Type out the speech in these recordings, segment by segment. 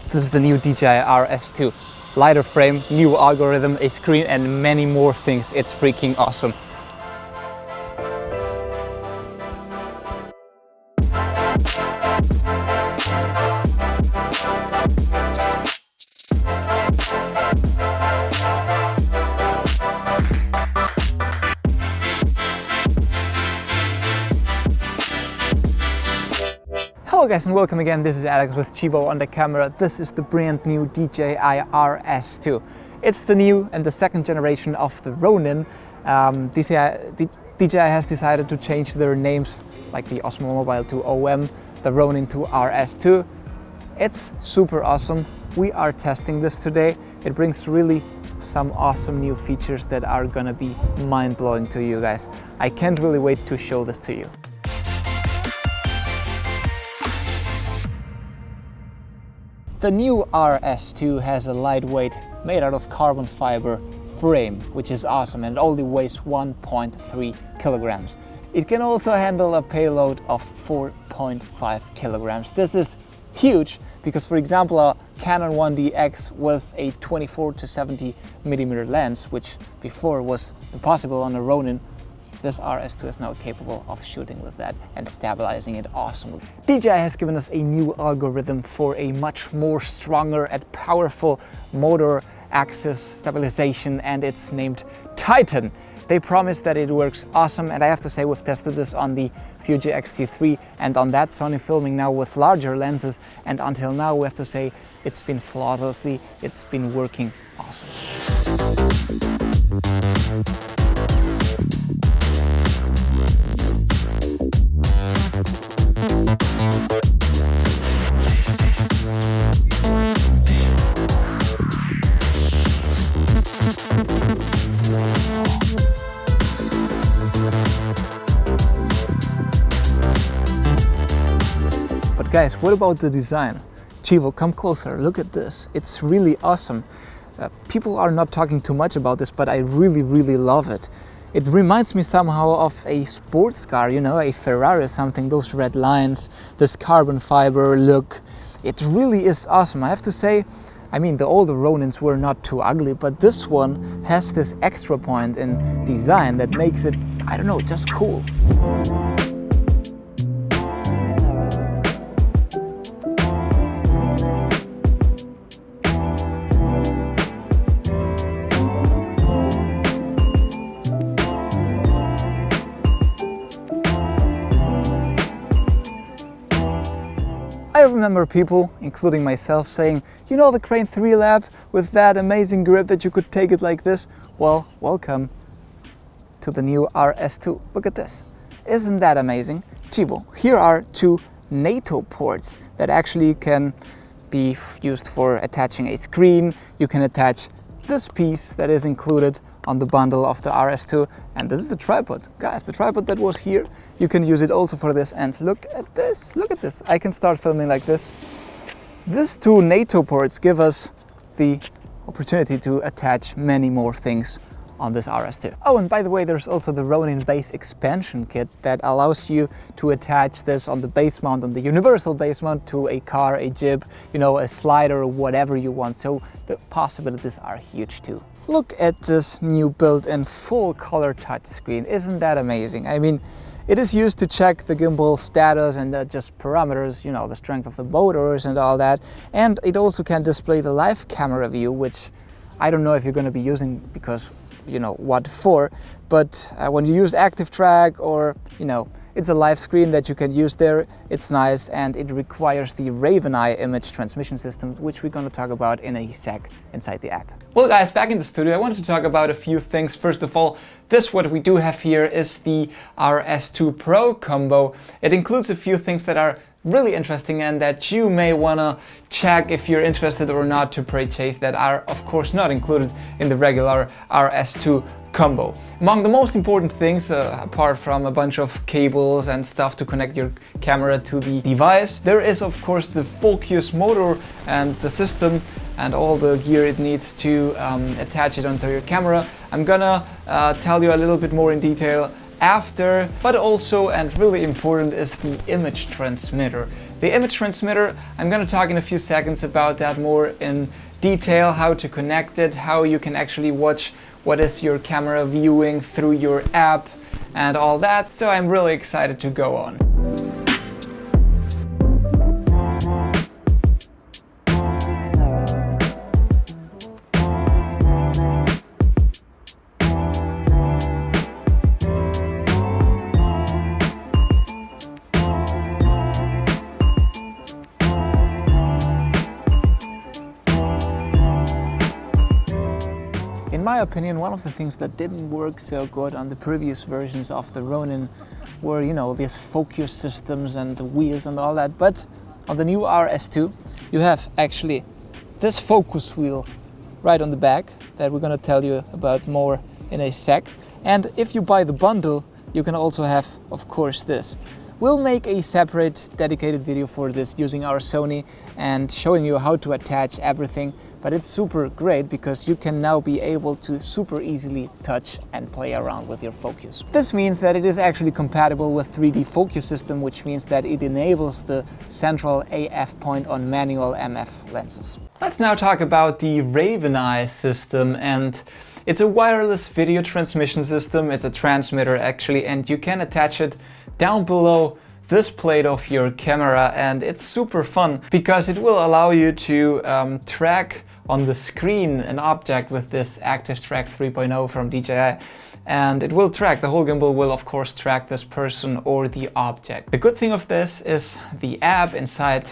This is the new DJI RS2. Lighter frame, new algorithm, a screen and many more things. It's freaking awesome. Hello guys and welcome again. This is Alex with Chivo on the camera. This is the brand new DJI RS2. It's the new and the second generation of the Ronin. DJI has decided to change their names, like the Osmo Mobile to OM, the Ronin to RS2. It's super awesome. We are testing this today. It brings really some awesome new features that are gonna be mind-blowing to you guys. I can't really wait to show this to you. The new RS2 has a lightweight, made out of carbon fiber frame, which is awesome, and it only weighs 1.3 kilograms. It can also handle a payload of 4.5 kilograms. This is huge because, for example, a Canon 1DX with a 24 to 70 millimeter lens, which before was impossible on a Ronin, this RS2 is now capable of shooting with that and stabilizing it awesomely. DJI has given us a new algorithm for a much more stronger and powerful motor axis stabilization, and it's named Titan. They promise that it works awesome, and I have to say we've tested this on the Fuji X-T3 and on that Sony filming now with larger lenses, and until now we have to say it's been flawlessly, it's been working awesome. But guys, what about the design? Chivo, come closer, look at this. It's really awesome. People are not talking too much about this, but I really love it. It reminds me somehow of a sports car, you know, a Ferrari or something, those red lines, this carbon fiber look. It really is awesome. I have to say, I mean, the older Ronins were not too ugly, but this one has this extra point in design that makes it, I don't know, just cool. I remember people, including myself, saying, you know, the Crane 3 Lab with that amazing grip that you could take it like this? Well, welcome to the new RS2. Look at this. Isn't that amazing? Chivo, here are two NATO ports that actually can be used for attaching a screen. You can attach this piece that is included on the bundle of the RS2, and this is the tripod. Guys, the tripod that was here, you can use it also for this, and look at this, I can start filming like this. These two NATO ports give us the opportunity to attach many more things on this RS2. Oh, and by the way, there's also the Ronin base expansion kit that allows you to attach this on the base mount, on the universal base mount, to a car, a jib, you know, a slider, or whatever you want. So the possibilities are huge too. Look at this new built-in full color touchscreen. Isn't that amazing? I mean, it is used to check the gimbal status and just parameters, you know, the strength of the motors and all that. And it also can display the live camera view, which I don't know if you're going to be using because, you know, what for, but when you use active track, or, you know, it's a live screen that you can use there. It's nice, and it requires the RavenEye image transmission system, which we're going to talk about in a sec inside the app. Well guys, back in the studio, I wanted to talk about a few things. First of all, what we do have here is the RS2 Pro Combo. It includes a few things that are really interesting and that you may want to check if you're interested or not to purchase, that are of course not included in the regular RS2 Combo. Among the most important things, apart from a bunch of cables and stuff to connect your camera to the device, there is of course the focus motor and the system and all the gear it needs to attach it onto your camera. I'm gonna tell you a little bit more in detail after, but also, and really important, is the image transmitter. The image transmitter, I'm going to talk in a few seconds about that more in detail, how to connect it, how you can actually watch what is your camera viewing through your app and all that. So I'm really excited to go on. In my opinion, one of the things that didn't work so good on the previous versions of the Ronin were, you know, these focus systems and the wheels and all that. But on the new RS2, you have actually this focus wheel right on the back that we're going to tell you about more in a sec. And if you buy the bundle, you can also have, of course, this. We'll make a separate dedicated video for this using our Sony and showing you how to attach everything, but it's super great because you can now be able to super easily touch and play around with your focus. This means that it is actually compatible with 3D focus system, which means that it enables the central AF point on manual MF lenses. Let's now talk about the RavenEye system, and it's a wireless video transmission system. It's a transmitter actually, and you can attach it down below this plate of your camera, and it's super fun because it will allow you to track on the screen an object with this Active Track 3.0 from DJI, and it will track, the whole gimbal will of course track this person or the object. The good thing of this is the app inside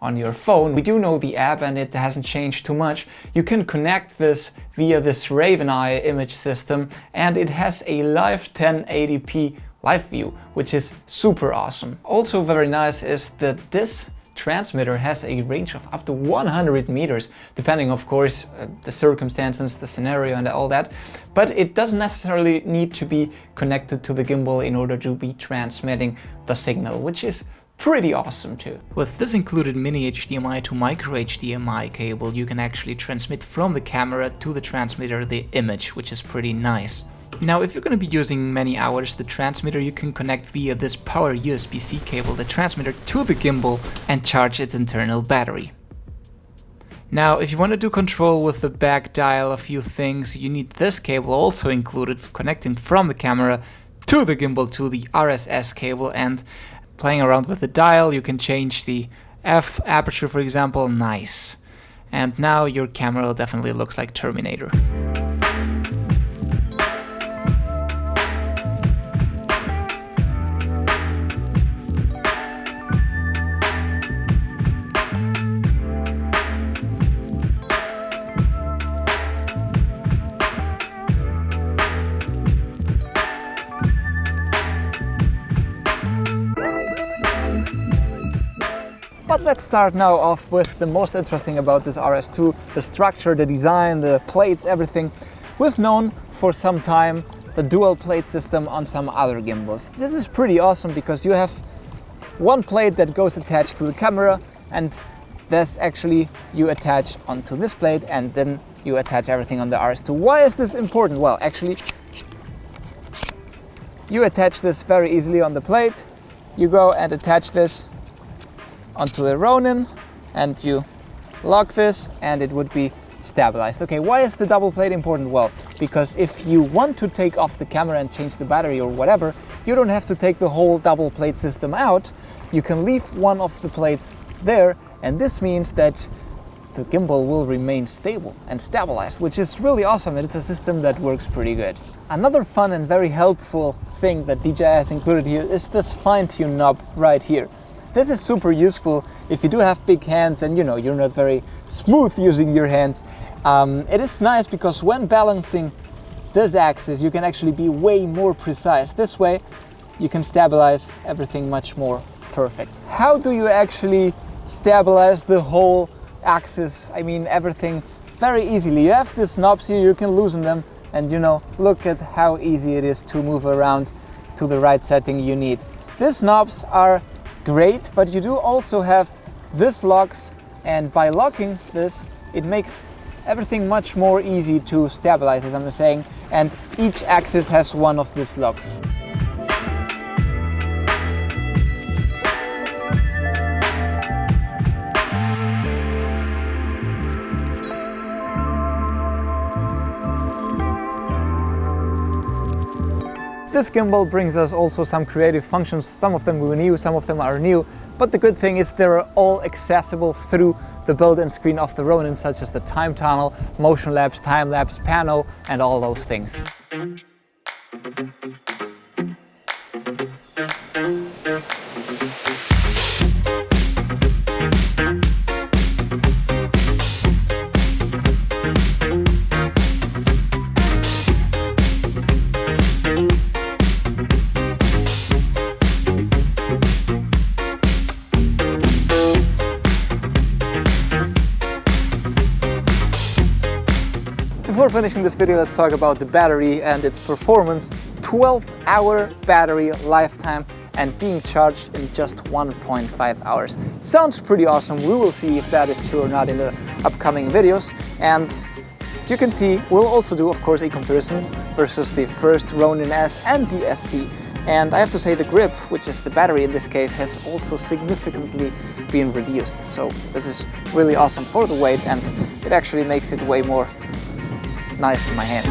on your phone. We do know the app and it hasn't changed too much. You can connect this via this RavenEye image system, and it has a live 1080p live view, which is super awesome. Also very nice is that this transmitter has a range of up to 100 meters, depending of course the circumstances, the scenario and all that, but it doesn't necessarily need to be connected to the gimbal in order to be transmitting the signal, which is pretty awesome too. With this included mini HDMI to micro HDMI cable, you can actually transmit from the camera to the transmitter the image, which is pretty nice. Now, if you're going to be using many hours the transmitter, you can connect via this power USB-C cable the transmitter to the gimbal and charge its internal battery. Now, if you want to do control with the back dial a few things, you need this cable also included, connecting from the camera to the gimbal to the RSS cable, and playing around with the dial, you can change the f aperture, for example. Nice. And now your camera definitely looks like Terminator. But let's start now off with the most interesting about this RS2, the structure, the design, the plates, everything. We've known for some time the dual plate system on some other gimbals. This is pretty awesome because you have one plate that goes attached to the camera, and this actually you attach onto this plate, and then you attach everything on the RS2. Why is this important? Well, actually, you attach this very easily on the plate. You go and attach this onto the Ronin and you lock this and it would be stabilized. Okay, why is the double plate important? Well, because if you want to take off the camera and change the battery or whatever, you don't have to take the whole double plate system out. You can leave one of the plates there, and this means that the gimbal will remain stable and stabilized, which is really awesome. It's a system that works pretty good. Another fun and very helpful thing that DJI has included here is this fine-tune knob right here. This is super useful if you do have big hands and you're not very smooth using your hands. It is nice because when balancing this axis you can actually be way more precise. This way you can stabilize everything much more perfect. How do you actually stabilize the whole axis? I mean everything very easily. You have these knobs here, you can loosen them, and look at how easy it is to move around to the right setting you need. These knobs are great, but you do also have this locks, and by locking this it makes everything much more easy to stabilize, as I'm saying, and each axis has one of these locks. This gimbal brings us also some creative functions. Some of them were new, some of them are new, but the good thing is they're all accessible through the built-in screen of the Ronin, such as the time tunnel, motion lapse, time lapse, pano, and all those things. Before finishing this video, let's talk about the battery and its performance. 12-hour battery lifetime and being charged in just 1.5 hours. Sounds pretty awesome. We will see if that is true or not in the upcoming videos. And as you can see, we'll also do, of course, a comparison versus the first Ronin S and the SC. And I have to say the grip, which is the battery in this case, has also significantly been reduced. So this is really awesome for the weight, and it actually makes it way more nice in my hand.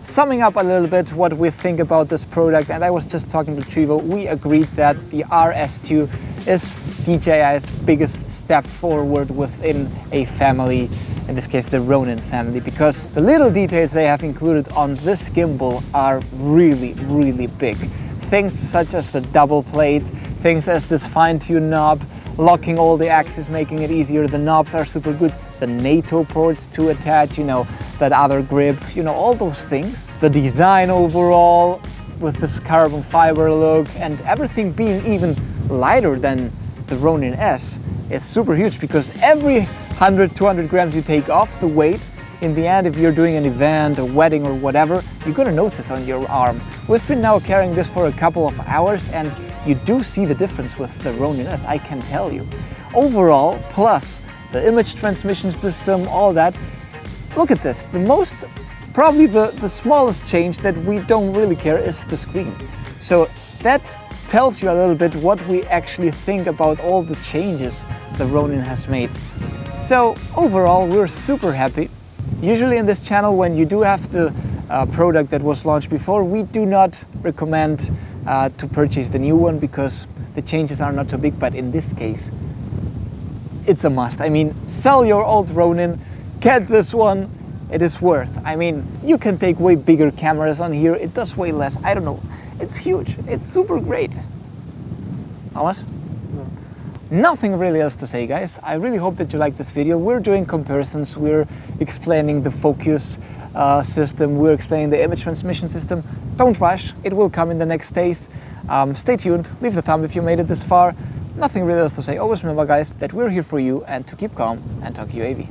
Summing up a little bit what we think about this product, and I was just talking to Trivo, we agreed that the RS2 is DJI's biggest step forward within a family, in this case the Ronin family, because the little details they have included on this gimbal are really, really big. Things such as the double plate, things as this fine-tune knob, locking all the axes, making it easier. The knobs are super good. The NATO ports to attach, that other grip, all those things. The design overall with this carbon fiber look and everything being even lighter than the Ronin S is super huge, because every 100-200 grams you take off the weight, in the end, if you're doing an event, a wedding or whatever, you're gonna notice on your arm. We've been now carrying this for a couple of hours, and you do see the difference with the Ronin S, I can tell you. Overall, plus the image transmission system, all that, look at this. Probably the smallest change that we don't really care is the screen. So that tells you a little bit what we actually think about all the changes the Ronin has made. So overall, we're super happy. Usually in this channel, when you do have the product that was launched before, we do not recommend to purchase the new one because the changes are not so big, but in this case, it's a must. I mean, sell your old Ronin, get this one, it is worth. I mean, you can take way bigger cameras on here, it does way less, I don't know. It's huge, it's super great. How much? Nothing really else to say, guys. I really hope that you like this video. We're doing comparisons, we're explaining the focus system, we're explaining the image transmission system. Don't rush, it will come in the next days. Stay tuned, leave the thumb if you made it this far. Nothing really else to say. Always remember, guys, that we're here for you and to keep calm and talk UAV.